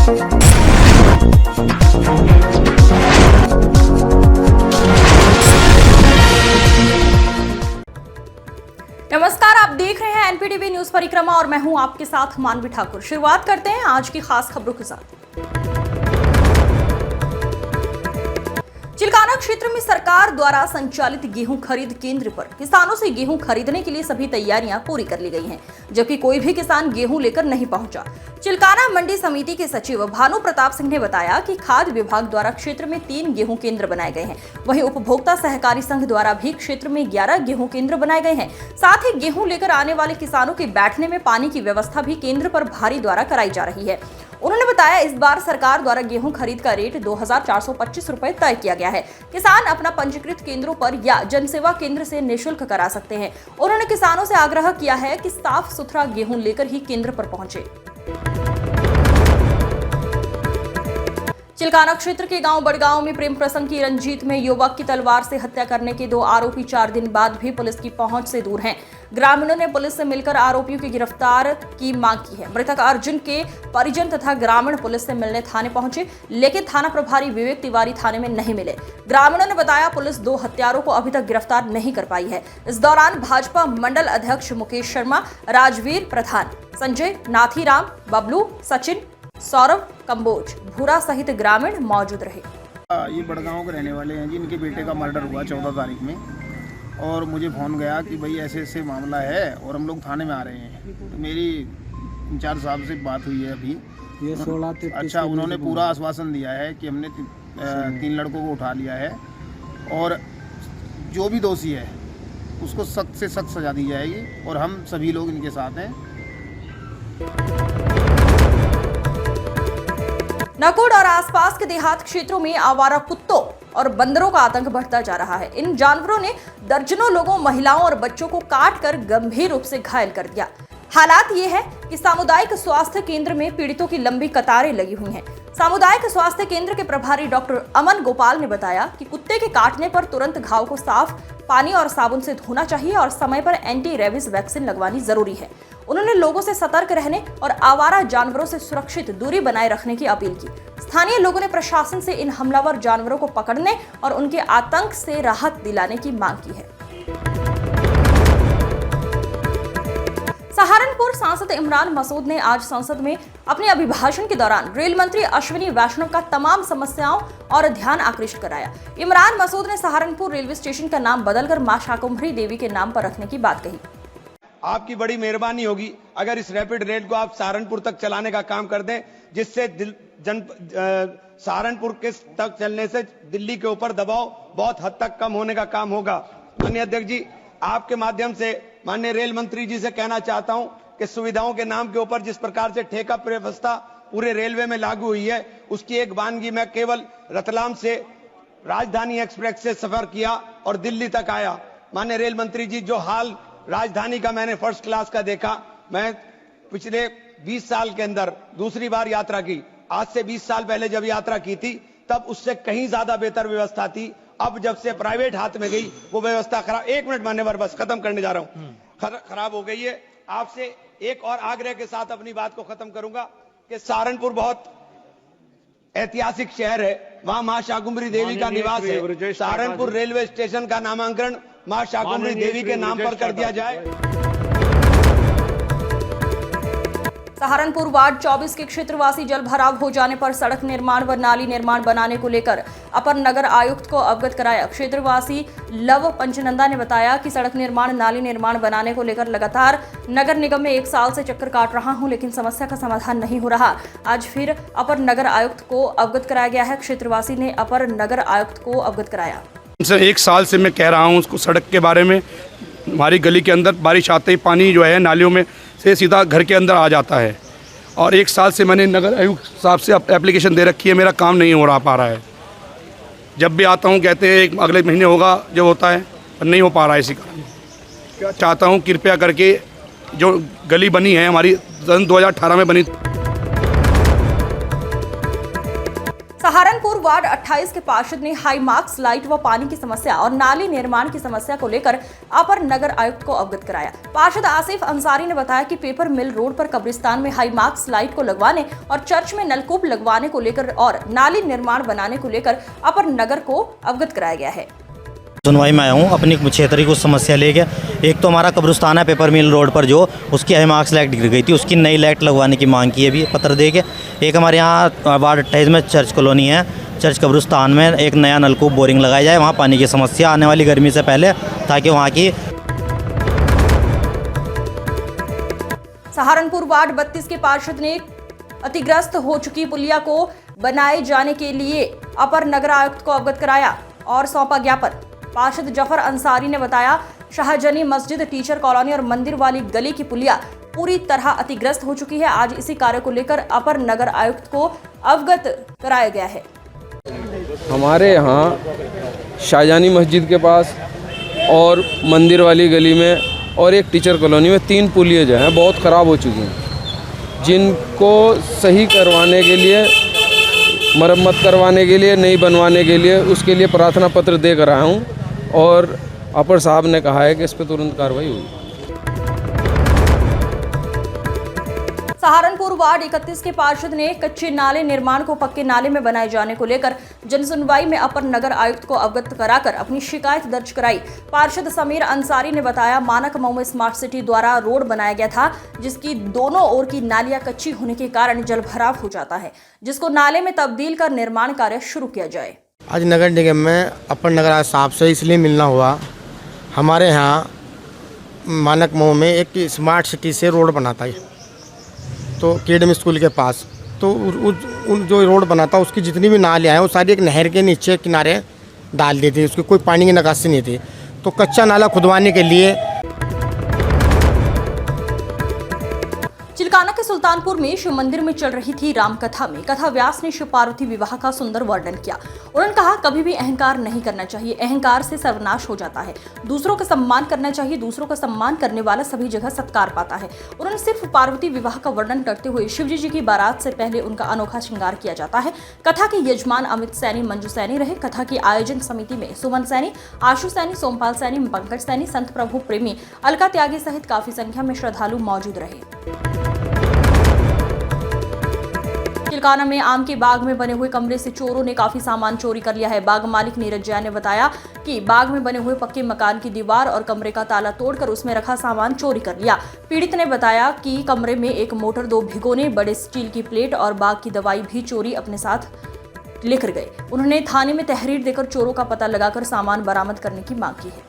नमस्कार, आप देख रहे हैं एनपीटीवी न्यूज परिक्रमा और मैं हूं आपके साथ मानवी ठाकुर। शुरुआत करते हैं आज की खास खबरों के साथ। चिलकाना क्षेत्र में सरकार द्वारा संचालित गेहूं खरीद केंद्र पर किसानों से गेहूं खरीदने के लिए सभी तैयारियां पूरी कर ली गई हैं, जबकि कोई भी किसान गेहूं लेकर नहीं पहुंचा। चिलकाना मंडी समिति के सचिव भानु प्रताप सिंह ने बताया कि खाद्य विभाग द्वारा क्षेत्र में 3 गेहूं केंद्र बनाए गए हैं। वहीं उपभोक्ता सहकारी संघ द्वारा भी क्षेत्र में 11 गेहूं केंद्र बनाए गए हैं। साथ ही गेहूं लेकर आने वाले किसानों के बैठने में पानी की व्यवस्था भी केंद्र पर भारी द्वारा कराई जा रही है। उन्होंने बताया इस बार सरकार द्वारा गेहूं खरीद का रेट 2425 रुपए तय किया गया है। किसान अपना पंजीकृत केंद्रों पर या जनसेवा केंद्र से निःशुल्क करा सकते हैं। उन्होंने किसानों से आग्रह किया है कि साफ सुथरा गेहूं लेकर ही केंद्र पर पहुंचे। चिलकाना क्षेत्र के गांव बड़गांव में प्रेम प्रसंग की रंजीत में युवक की तलवार से हत्या करने के 2 आरोपी 4 दिन बाद भी पुलिस की पहुंच से दूर हैं। ग्रामीणों ने पुलिस से मिलकर आरोपियों की गिरफ्तार की मांग की है। मृतक अर्जुन के परिजन तथा ग्रामीण पुलिस से मिलने थाने पहुंचे, लेकिन थाना प्रभारी विवेक तिवारी थाने में नहीं मिले। ग्रामीणों ने बताया पुलिस 2 हत्यारों को अभी तक गिरफ्तार नहीं कर पाई है। इस दौरान भाजपा मंडल अध्यक्ष मुकेश शर्मा, राजवीर प्रधान, संजय, नाथीराम, बबलू, सचिन, सौरभ कंबोज, भूरा सहित ग्रामीण मौजूद रहे। ये बड़गांव के रहने वाले हैं जी। इनके बेटे का मर्डर हुआ 14 तारीख में और मुझे फ़ोन गया कि भाई ऐसे ऐसे मामला है और हम लोग थाने में आ रहे हैं। तो मेरी इंचार्ज साहब से बात हुई है अभी। ये 16 अच्छा, उन्होंने पूरा आश्वासन दिया है कि हमने 3 लड़कों को उठा लिया है और जो भी दोषी है उसको सख्त से सख्त सजा दी जाएगी और हम सभी लोग इनके साथ हैं। नकुड़ और आसपास के देहात क्षेत्रों में आवारा कुत्तों और बंदरों का आतंक बढ़ता जा रहा है। इन जानवरों ने दर्जनों लोगों, महिलाओं और बच्चों को काटकर गंभीर रूप से घायल कर दिया। हालात ये है कि सामुदायिक स्वास्थ्य केंद्र में पीड़ितों की लंबी कतारें लगी हुई हैं। सामुदायिक स्वास्थ्य केंद्र के प्रभारी डॉक्टर अमन गोपाल ने बताया कि कुत्ते के काटने पर तुरंत घाव को साफ पानी और साबुन से धोना चाहिए और समय पर एंटी रेबीज वैक्सीन लगवानी जरूरी है। उन्होंने लोगों से सतर्क रहने और आवारा जानवरों से सुरक्षित दूरी बनाए रखने की अपील की। स्थानीय लोगों ने प्रशासन से इन हमलावर जानवरों को पकड़ने और उनके आतंक से राहत दिलाने की मांग की है। सहारनपुर सांसद इमरान मसूद ने आज संसद में अपने अभिभाषण के दौरान रेल मंत्री अश्विनी वैष्णव का तमाम समस्याओं और ध्यान आकृष्ट कराया। इमरान मसूद ने सहारनपुर रेलवे स्टेशन का नाम बदलकर मां शाकुंभरी देवी के नाम पर रखने की बात कही। आपकी बड़ी मेहरबानी होगी अगर इस रैपिड रेल को आप सहारनपुर तक चलाने का काम कर दें, जिससे सहारनपुर के तक चलने से दिल्ली के ऊपर दबाव बहुत हद तक कम होने का काम होगा। माननीय अध्यक्ष जी, आपके माध्यम से माननीय रेल मंत्री जी से कहना चाहता हूं कि सुविधाओं के नाम के ऊपर जिस प्रकार से ठेका व्यवस्था पूरे रेलवे में लागू हुई है, उसकी एक वानगी मैं केवल रतलाम से राजधानी एक्सप्रेस से सफर किया और दिल्ली तक आया। माननीय रेल मंत्री जी, जो हाल राजधानी का मैंने फर्स्ट क्लास का देखा, मैं पिछले 20 साल के अंदर दूसरी बार यात्रा की। आज से 20 साल पहले जब यात्रा की थी तब उससे कहीं ज्यादा बेहतर व्यवस्था थी। अब जब से प्राइवेट हाथ में गई वो व्यवस्था खराब। 1 मिनट मान्यवर, बस खत्म करने जा रहा हूं। खराब हो गई है। आपसे एक और आग्रह के साथ अपनी बात को खत्म करूंगा कि सहारनपुर बहुत ऐतिहासिक शहर है, वहां मां शाकुंभरी देवी का निवास है। सहारनपुर रेलवे स्टेशन का नामांकन मां शाकुंभरी देवी के नाम पर कर दिया जाए। सहारनपुर वार्ड 24 के क्षेत्रवासी जल भराव हो जाने पर सड़क निर्माण व नाली निर्माण बनाने को लेकर अपर नगर आयुक्त को अवगत कराया। क्षेत्रवासी लव पंचनंदा ने बताया कि सड़क निर्माण, नाली निर्माण बनाने को लेकर लगातार नगर निगम में 1 साल से चक्कर काट रहा हूं, लेकिन समस्या का समाधान नहीं हो रहा। आज फिर अपर नगर आयुक्त को अवगत कराया गया है। क्षेत्रवासी ने अपर नगर आयुक्त को अवगत कराया। 1 साल से मैं कह रहा हूँ उसको सड़क के बारे में। हमारी गली के अंदर बारिश आते ही पानी जो है नालियों में से सीधा घर के अंदर आ जाता है और 1 साल से मैंने नगर आयुक्त साहब से एप्लीकेशन दे रखी है। मेरा काम नहीं हो पा रहा है। जब भी आता हूँ कहते हैं अगले महीने होगा, जब होता है पर नहीं हो पा रहा है। इसी कारण चाहता हूँ कृपया करके जो गली बनी है हमारी सन 2018 में बनी। सहारनपुर वार्ड 28 के पार्षद ने हाई मार्क्स लाइट व पानी की समस्या और नाली निर्माण की समस्या को लेकर अपर नगर आयुक्त को अवगत कराया। पार्षद आसिफ अंसारी ने बताया कि पेपर मिल रोड पर कब्रिस्तान में हाई मार्क्स लाइट को लगवाने और चर्च में नलकूप लगवाने को लेकर और नाली निर्माण बनाने को लेकर अपर नगर को अवगत कराया गया है। सुनवाई में आया हूँ अपनी क्षेत्र की कुछ समस्या लेके। एक तो हमारा कब्रिस्तान है पेपर मिल रोड पर, जो उसकी हाई मार्क्स लाइट गिर गई थी, उसकी नई लाइट लगवाने की मांग की है भी पत्र दे के। एक हमारे यहाँ वार्ड 28 में चर्च कॉलोनी है, चर्च कब्रिस्तान में एक नया नलकूप बोरिंग लगाया जाए, वहाँ पानी की समस्या आने वाली गर्मी से पहले, ताकि वहाँ की। सहारनपुर वार्ड 32 के पार्षद ने अतिग्रस्त हो चुकी पुलिया को बनाए जाने के लिए अपर नगर आयुक्त को अवगत कराया और सौंपा ज्ञापन। पार्षद जफर अंसारी ने बताया, शाहजनी मस्जिद, टीचर कॉलोनी और मंदिर वाली गली की पुलिया पूरी तरह अतिग्रस्त हो चुकी है। आज इसी कार्य को लेकर अपर नगर आयुक्त को अवगत कराया गया है। हमारे यहाँ शाहजनी मस्जिद के पास और मंदिर वाली गली में और एक टीचर कॉलोनी में 3 पुलिया जो हैं बहुत ख़राब हो चुकी हैं, जिनको सही करवाने के लिए, मरम्मत करवाने के लिए, नई बनवाने के लिए, उसके लिए प्रार्थना पत्र दे कर आया हूँ और अपर साहब ने कहा है कि इस पर तुरंत कार्रवाई होगी। सहारनपुर वार्ड 31 के पार्षद ने कच्चे नाले निर्माण को पक्के नाले में बनाए जाने को लेकर जनसुनवाई में अपर नगर आयुक्त को अवगत कराकर अपनी शिकायत दर्ज कराई। पार्षद समीर अंसारी ने बताया, मानक मऊ में स्मार्ट सिटी द्वारा रोड बनाया गया था, जिसकी दोनों ओर की नालियां कच्ची होने के कारण जलभराव हो जाता है, जिसको नाले में तब्दील कर निर्माण कार्य शुरू किया जाए। आज नगर निगम में अपर नगर आयुक्त साहब से इसलिए मिलना हुआ, हमारे यहाँ मानक मऊ में एक स्मार्ट सिटी से रोड बनाता है, तो केडम स्कूल के पास, तो जो रोड बनाता उसकी जितनी भी नालियाँ हैं वो सारी एक नहर के नीचे किनारे डाल दी थी, उसकी कोई पानी की निकासी नहीं थी। तो कच्चा नाला खुदवाने के लिए चिलकाना के सुल्तानपुर में शिव मंदिर में चल रही थी राम कथा में कथा व्यास ने शिव पार्वती विवाह का सुंदर वर्णन किया। उन्होंने कहा, कभी भी अहंकार नहीं करना चाहिए, अहंकार से सर्वनाश हो जाता है। दूसरों का सम्मान करना चाहिए, दूसरों का सम्मान करने वाला सभी जगह सत्कार पाता है। उन्होंने सिर्फ पार्वती विवाह का वर्णन करते हुए शिवजी जी की बारात से पहले उनका अनोखा श्रृंगार किया जाता है। कथा के यजमान अमित सैनी, मंजू सैनी रहे। कथा की आयोजन समिति में सुमन सैनी, आशु सैनी, सोमपाल सैनी, पंकज सैनी, संत प्रभु प्रेमी, अलका त्यागी सहित काफी संख्या में श्रद्धालु मौजूद रहे। चिलकाना में आम के बाग में बने हुए कमरे से चोरों ने काफी सामान चोरी कर लिया है। बाग मालिक नीरज जैन ने बताया कि बाग में बने हुए पक्के मकान की दीवार और कमरे का ताला तोड़कर उसमें रखा सामान चोरी कर लिया। पीड़ित ने बताया कि कमरे में एक मोटर, 2 भिगोने, बड़े स्टील की प्लेट और बाग की दवाई भी चोरी अपने साथ लेकर गए। उन्होंने थाने में तहरीर देकर चोरों का पता लगाकर सामान बरामद करने की मांग की है।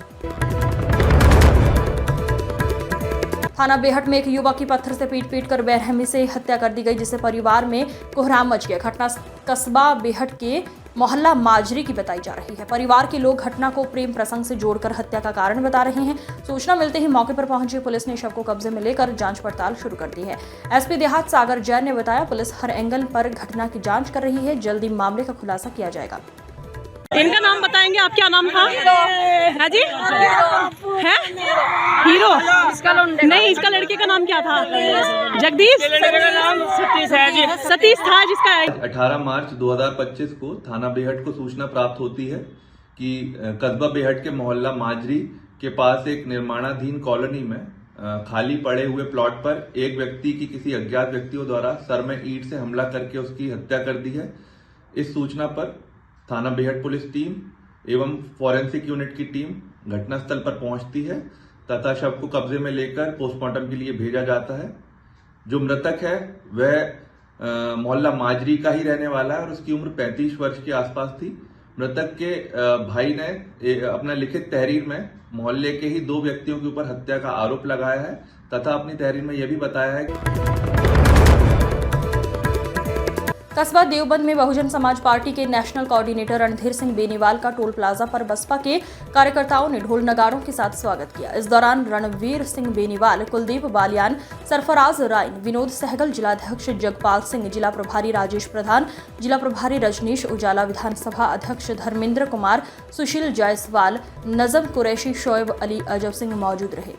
थाना बेहट में एक युवक की पत्थर से पीट कर बेरहमी से हत्या कर दी गई, जिससे परिवार में कोहराम मच गया। घटना कस्बा बेहट के मोहल्ला माजरी की बताई जा रही है। परिवार के लोग घटना को प्रेम प्रसंग से जोड़कर हत्या का कारण बता रहे हैं। सूचना मिलते ही मौके पर पहुंची पुलिस ने शव को कब्जे में लेकर जांच पड़ताल शुरू कर दी है। एसपी देहात सागर जैन ने बताया, पुलिस हर एंगल पर घटना की जांच कर रही है, जल्दी मामले का खुलासा किया जाएगा। इनका नाम बताएंगे, आप क्या नाम था? है जी? है हीरो? नहीं, इसका लड़के का नाम क्या था? जगदीश? सतीश था जिसका। 18 मार्च 2025 को थाना बेहट को सूचना प्राप्त होती है कि कस्बा बेहट के मोहल्ला माजरी के पास एक निर्माणाधीन कॉलोनी में खाली पड़े हुए प्लॉट पर एक व्यक्ति की किसी अज्ञात व्यक्तियों द्वारा सर में ईंट से हमला करके उसकी हत्या कर दी है। इस सूचना पर थाना बेहट पुलिस टीम एवं फॉरेंसिक यूनिट की टीम घटनास्थल पर पहुंचती है तथा शव को कब्जे में लेकर पोस्टमार्टम के लिए भेजा जाता है। जो मृतक है वह मोहल्ला माजरी का ही रहने वाला है और उसकी उम्र 35 वर्ष के आसपास थी। मृतक के भाई ने अपना लिखित तहरीर में मोहल्ले के ही 2 व्यक्तियों के ऊपर हत्या का आरोप लगाया है तथा अपनी तहरीर में यह भी बताया है। कस्बा देवबंद में बहुजन समाज पार्टी के नेशनल कोऑर्डिनेटर रणधीर सिंह बेनीवाल का टोल प्लाजा पर बसपा के कार्यकर्ताओं ने ढोल नगाड़ों के साथ स्वागत किया। इस दौरान रणवीर सिंह बेनीवाल, कुलदीप बालियान, सरफराज राइन, विनोद सहगल, जिलाध्यक्ष जगपाल सिंह, जिला प्रभारी राजेश प्रधान, जिला प्रभारी रजनीश उजाला, विधानसभा अध्यक्ष धर्मेंद्र कुमार, सुशील जायसवाल, नजम कुरैशी, शोएब अली, अजब सिंह मौजूद रहे।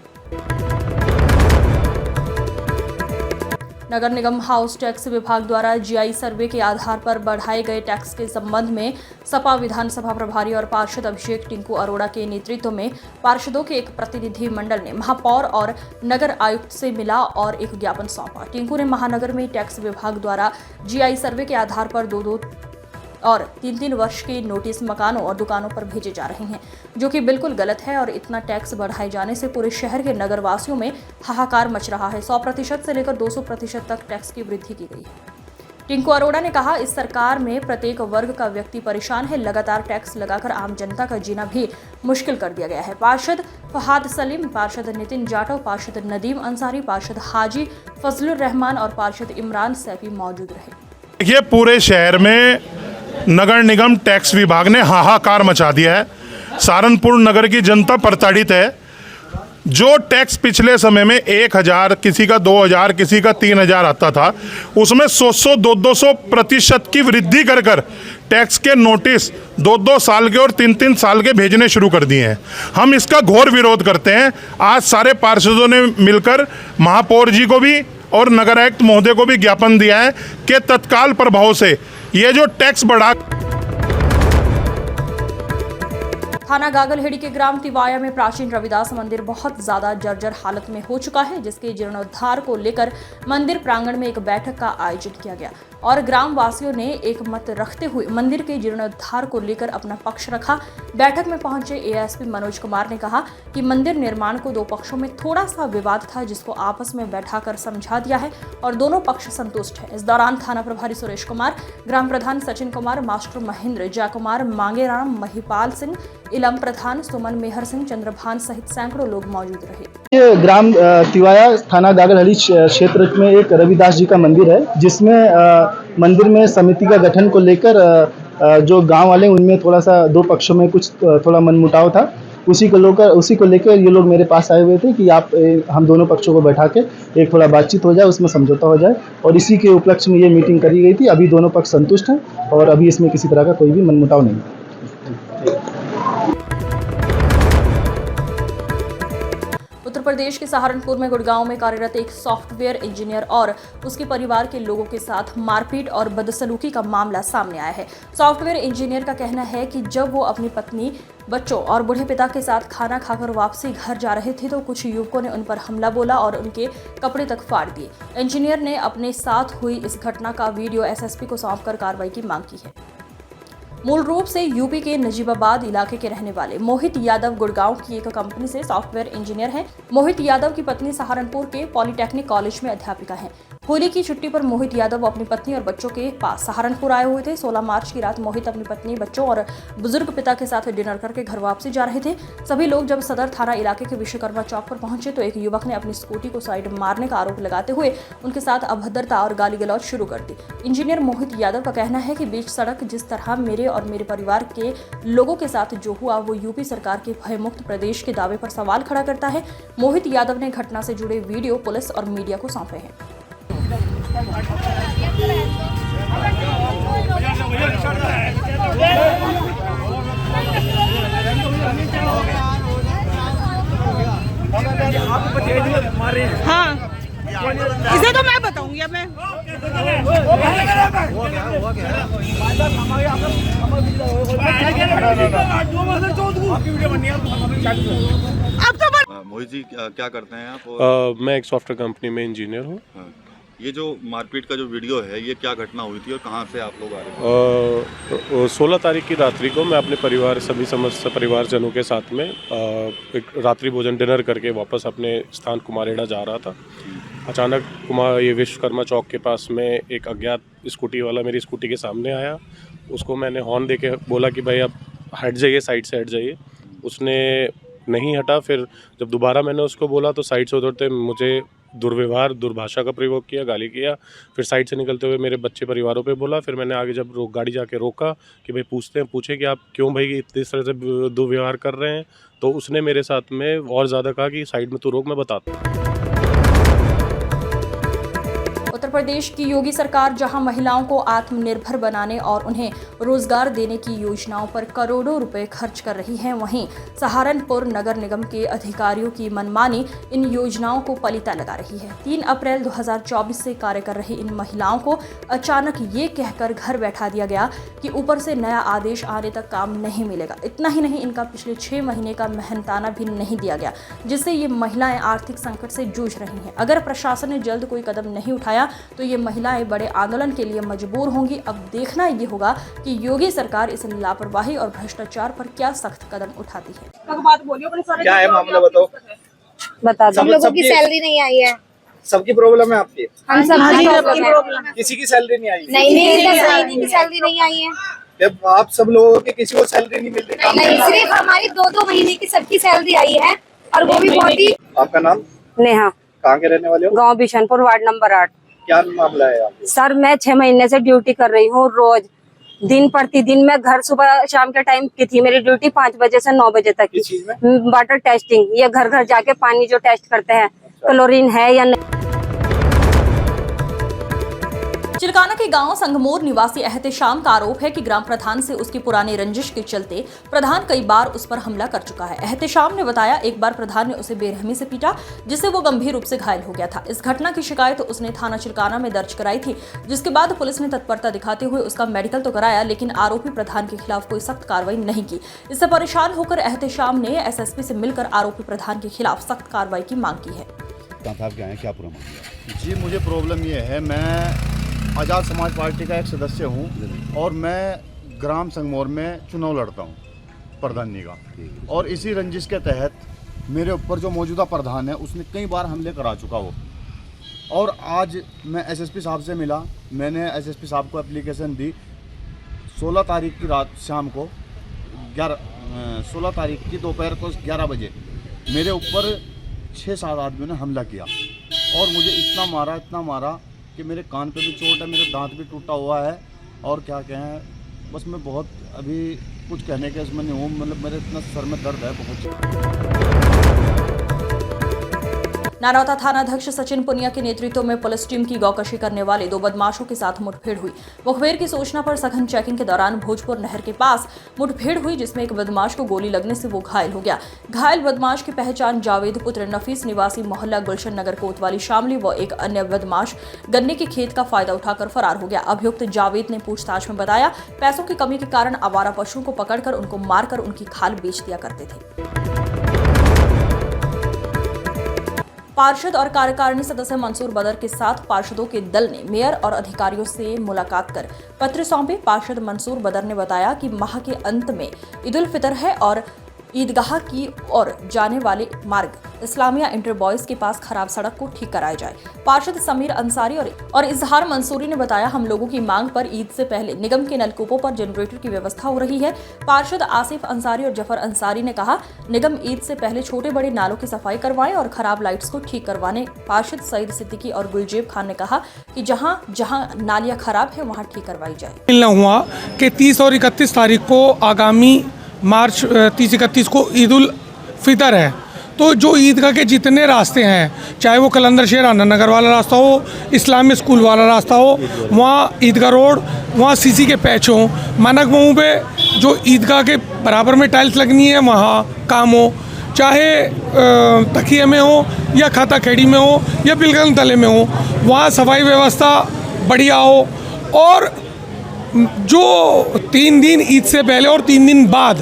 नगर निगम हाउस टैक्स विभाग द्वारा जीआई सर्वे के आधार पर बढ़ाए गए टैक्स के संबंध में सपा विधानसभा प्रभारी और पार्षद अभिषेक टिंकू अरोड़ा के नेतृत्व में पार्षदों के एक प्रतिनिधि मंडल ने महापौर और नगर आयुक्त से मिला और एक ज्ञापन सौंपा। टिंकू ने महानगर में टैक्स विभाग द्वारा जीआई सर्वे के आधार पर 2-2 और 3-3 वर्ष के नोटिस मकानों और दुकानों पर भेजे जा रहे हैं, जो कि बिल्कुल गलत है और इतना टैक्स बढ़ाए जाने से पूरे शहर के नगरवासियों में हाहाकार मच रहा है। 100% से लेकर 200% तक टैक्स की वृद्धि की गई है। टिंकू अरोड़ा ने कहा, इस सरकार में प्रत्येक वर्ग का व्यक्ति परेशान है। लगातार टैक्स लगाकर आम जनता का जीना भी मुश्किल कर दिया गया है। पार्षद फहाद सलीम, पार्षद नितिन जाटव, पार्षद नदीम अंसारी, पार्षद हाजी फजलुर रहमान और पार्षद इमरान सैफी मौजूद रहे। देखिए, पूरे शहर में नगर निगम टैक्स विभाग ने हाहाकार मचा दिया है। सहारनपुर नगर की जनता प्रताड़ित है। जो टैक्स पिछले समय में 1000, किसी का 2000, किसी का 3000 आता था, उसमें 100-200% की वृद्धि कर टैक्स के नोटिस 2-2 साल के और 3-3 साल के भेजने शुरू कर दिए हैं। हम इसका घोर विरोध करते हैं। आज सारे पार्षदों ने मिलकर महापौर जी को भी और नगर आयुक्त महोदय को भी ज्ञापन दिया है कि तत्काल प्रभाव से ये जो टैक्स बढ़ा। थाना गागलहेड़ी के ग्राम तिवाया में प्राचीन रविदास मंदिर बहुत ज्यादा जर्जर हालत में हो चुका है, जिसके जीर्णोद्धार को लेकर मंदिर प्रांगण में एक बैठक का आयोजन किया गया और ग्राम वासियों ने एक मत रखते हुए मंदिर के जीर्णोद्धार को लेकर अपना पक्ष रखा। बैठक में पहुंचे एएसपी मनोज कुमार ने कहा कि मंदिर निर्माण को 2 पक्षों में थोड़ा सा विवाद था, जिसको आपस में बैठाकर समझा दिया है और दोनों पक्ष संतुष्ट हैं। इस दौरान थाना प्रभारी सुरेश कुमार, ग्राम प्रधान सचिन कुमार, मास्टर महेंद्र, जयकुमार, मांगेराम, महिपाल सिंह, इलम प्रधान, सुमन मेहर सिंह, चंद्रभान सहित सैकड़ों लोग मौजूद रहे। ये ग्राम तिवाया थाना गागलहेड़ी क्षेत्र में एक रविदास जी का मंदिर है, जिसमें मंदिर में समिति का गठन को लेकर जो गांव वाले उनमें थोड़ा सा 2 पक्षों में कुछ थोड़ा मनमुटाव था। उसी को लेकर ये लोग मेरे पास आए हुए थे कि हम दोनों पक्षों को बैठा के एक थोड़ा बातचीत हो जाए, उसमें समझौता हो जाए, और इसी के उपलक्ष्य में ये मीटिंग करी गई थी। अभी दोनों पक्ष संतुष्ट हैं और अभी इसमें किसी तरह का कोई भी मनमुटाव नहीं है। उत्तर प्रदेश के सहारनपुर में गुड़गांव में कार्यरत एक सॉफ्टवेयर इंजीनियर और उसके परिवार के लोगों के साथ मारपीट और बदसलूकी का मामला सामने आया है। सॉफ्टवेयर इंजीनियर का कहना है कि जब वो अपनी पत्नी, बच्चों और बूढ़े पिता के साथ खाना खाकर वापसी घर जा रहे थे तो कुछ युवकों ने उन पर हमला बोला और उनके कपड़े तक फाड़ दिए। इंजीनियर ने अपने साथ हुई इस घटना का वीडियो एसएसपी को सौंपकर कार्रवाई की मांग की है। मूल रूप से यूपी के नजीबाबाद इलाके के रहने वाले मोहित यादव गुड़गांव की एक कंपनी से सॉफ्टवेयर इंजीनियर हैं। मोहित यादव की पत्नी सहारनपुर के पॉलिटेक्निक कॉलेज में अध्यापिका हैं। होली की छुट्टी पर मोहित यादव अपनी पत्नी और बच्चों के पास सहारनपुर आए हुए थे। 16 मार्च की रात मोहित अपनी पत्नी, बच्चों और बुजुर्ग पिता के साथ डिनर करके घर वापसी जा रहे थे। सभी लोग जब सदर थाना इलाके के विश्वकर्मा चौक पर पहुंचे तो एक युवक ने अपनी स्कूटी को साइड मारने का आरोप लगाते हुए उनके साथ अभद्रता और गाली गलौज शुरू कर दी। इंजीनियर मोहित यादव का कहना है कि बीच सड़क जिस तरह मेरे और मेरे परिवार के लोगों के साथ जो हुआ वो यूपी सरकार के भयमुक्त प्रदेश के दावे पर सवाल खड़ा करता है। मोहित यादव ने घटना से जुड़े वीडियो पुलिस और मीडिया को सौंपे हैं। हाँ, इसे तो मैं बताऊंगी। अब मैं मोहित जी क्या करते हैं आप? मैं एक सॉफ्टवेयर कंपनी में इंजीनियर हूँ। ये जो मारपीट का जो वीडियो है, ये क्या घटना हुई थी और कहाँ से आप लोग आ रहे थे? 16 तारीख की रात्रि को मैं अपने परिवार, सभी समस्त परिवारजनों के साथ में एक रात्रि भोजन डिनर करके वापस अपने स्थान कुमारेड़ा जा रहा था। अचानक ये विश्वकर्मा चौक के पास में एक अज्ञात स्कूटी वाला मेरी स्कूटी के सामने आया। उसको मैंने हॉर्न दे के बोला कि भाई अब हट जाइए, साइड से हट जाइए। उसने नहीं हटा। फिर जब दोबारा मैंने उसको बोला तो साइड से उतरते मुझे दुर्व्यवहार, दुर्भाषा का प्रयोग किया, गाली किया। फिर साइड से निकलते हुए मेरे बच्चे परिवारों पे बोला। फिर मैंने आगे जब गाड़ी जाके रोका कि भाई पूछे कि आप क्यों भाई इस तरह से दुर्व्यवहार कर रहे हैं, तो उसने मेरे साथ में और ज़्यादा कहा कि साइड में तू रोक, मैं बताता हूँ। उत्तर प्रदेश की योगी सरकार जहां महिलाओं को आत्मनिर्भर बनाने और उन्हें रोजगार देने की योजनाओं पर करोड़ों रुपए खर्च कर रही है, वहीं सहारनपुर नगर निगम के अधिकारियों की मनमानी इन योजनाओं को पलीता लगा रही है। 3 अप्रैल 2024 से कार्य कर रही इन महिलाओं को अचानक ये कहकर घर बैठा दिया गया कि ऊपर से नया आदेश आने तक काम नहीं मिलेगा। इतना ही नहीं, इनका पिछले 6 महीने का मेहनताना भी नहीं दिया गया, जिससे ये महिलाएं आर्थिक संकट से जूझ रही हैं। अगर प्रशासन ने जल्द कोई कदम नहीं उठाया तो ये महिलाएं बड़े आंदोलन के लिए मजबूर होंगी। अब देखना ये होगा कि योगी सरकार इस लापरवाही और भ्रष्टाचार पर क्या सख्त कदम उठाती है। क्या है मामला बताओ? बता दो। हम लोगों की सैलरी नहीं आई है। सबकी प्रॉब्लम है आपकी? हम सबकी प्रॉब्लम है। किसी की सैलरी नहीं आई? नहीं, की सैलरी नहीं आई है। जब आप सब लोगों की किसी को सैलरी नहीं मिल रही? नहीं, सिर्फ हमारी 2-2 महीने की सबकी सैलरी आई है और वो भी बहुत ही। आपका नाम? नेहा। कहाँ के रहने वाले हो? गांव बिशनपुर, वार्ड नंबर 8। क्या मामला है आप? सर, मैं 6 महीने से ड्यूटी कर रही हूँ। रोज दिन प्रतिदिन मैं घर सुबह शाम के टाइम की थी मेरी ड्यूटी 5 बजे से 9 बजे तक की। वाटर टेस्टिंग, ये घर घर जाके पानी जो टेस्ट करते हैं क्लोरीन है या नहीं। चिलकाना के गांव संगमोर निवासी एहतेशाम का आरोप है कि ग्राम प्रधान से उसकी पुरानी रंजिश के चलते प्रधान कई बार उस पर हमला कर चुका है। एहतेशाम ने बताया, एक बार प्रधान ने उसे बेरहमी से पीटा, जिससे वो गंभीर रूप से घायल हो गया था। इस घटना की शिकायत उसने थाना चिलकाना में दर्ज कराई थी, जिसके बाद पुलिस ने तत्परता दिखाते हुए उसका मेडिकल तो कराया, लेकिन आरोपी प्रधान के खिलाफ कोई सख्त कार्रवाई नहीं की। इससे परेशान होकर एहतेशाम ने एसएसपी से मिलकर आरोपी प्रधान के खिलाफ सख्त कार्रवाई की मांग की है। क्या पूरा मामला? जी, मुझे प्रॉब्लम ये है, मैं आज़ाद समाज पार्टी का एक सदस्य हूँ और मैं ग्राम संगमोर में चुनाव लड़ता हूँ प्रधानी का, और इसी रंजिश के तहत मेरे ऊपर जो मौजूदा प्रधान है उसने कई बार हमले करा चुका हो। और आज मैं एसएसपी साहब से मिला, मैंने एसएसपी साहब को एप्लीकेशन दी। 16 तारीख की रात शाम को 16 तारीख की दोपहर को 11 बजे मेरे ऊपर 6-7 आदमियों ने हमला किया और मुझे इतना मारा कि मेरे कान पे भी चोट है, मेरा दांत भी टूटा हुआ है, और क्या कहें, बस मैं बहुत अभी कुछ कहने के इसमें नहीं हूँ। मतलब मेरे इतना सर में दर्द है बहुत। नारौता थानाध्यक्ष सचिन पुनिया के नेतृत्व में पुलिस टीम की गौकशी करने वाले 2 बदमाशों के साथ मुठभेड़ हुई। मुखबिर की सूचना पर सघन चेकिंग के दौरान भोजपुर नहर के पास मुठभेड़ हुई, जिसमें एक बदमाश को गोली लगने से वो घायल हो गया। घायल बदमाश की पहचान जावेद पुत्र नफीस निवासी मोहल्ला गुलशन नगर कोतवाली शामली व एक अन्य बदमाश गन्ने के खेत का फायदा उठाकर फरार हो गया। अभियुक्त जावेद ने पूछताछ में बताया, पैसों की कमी के कारण आवारा पशुओं को पकड़कर उनको मारकर उनकी खाल बेच दिया करते थे। पार्षद और कार्यकारिणी सदस्य मंसूर बदर के साथ पार्षदों के दल ने मेयर और अधिकारियों से मुलाकात कर पत्र सौंपे। पार्षद मंसूर बदर ने बताया कि माह के अंत में ईद उल फितर है और ईदगाह की ओर जाने वाले मार्ग इस्लामिया इंटर बॉयज के पास खराब सड़क को ठीक कराया जाए। पार्षद समीर अंसारी और इजहार मंसूरी ने बताया, हम लोगों की मांग पर ईद से पहले निगम के नलकूपों पर जनरेटर की व्यवस्था हो रही है। पार्षद आसिफ अंसारी और जफर अंसारी ने कहा, निगम ईद से पहले छोटे बड़े नालों की सफाई करवाएं और खराब लाइट्स को ठीक करवाने। पार्षद सईद सिद्दीकी और गुलजेब खान ने कहा कि जहां जहां नालियां खराब है वहां ठीक करवाई जाए। मिलना हुआ कि 30 और 31 तारीख को आगामी मार्च 30-31 को ईद उल फितर है, तो जो ईदगाह के जितने रास्ते हैं, चाहे वो कलंदर शेराना नगर वाला रास्ता हो, इस्लामिक स्कूल वाला रास्ता हो, वहाँ ईदगाह रोड, वहाँ सीसी के पैच हो, मानक महू पे जो ईदगाह के बराबर में टाइल्स लगनी है वहाँ काम हो, चाहे तकिए में हो या खाता खेड़ी में हो या बिलगन तले में हो, वहाँ सफाई व्यवस्था बढ़िया हो। और जो 3 दिन ईद से पहले और 3 दिन बाद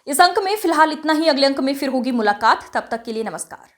इस अंक में फिलहाल इतना ही। अगले अंक में फिर होगी मुलाकात, तब तक के लिए नमस्कार।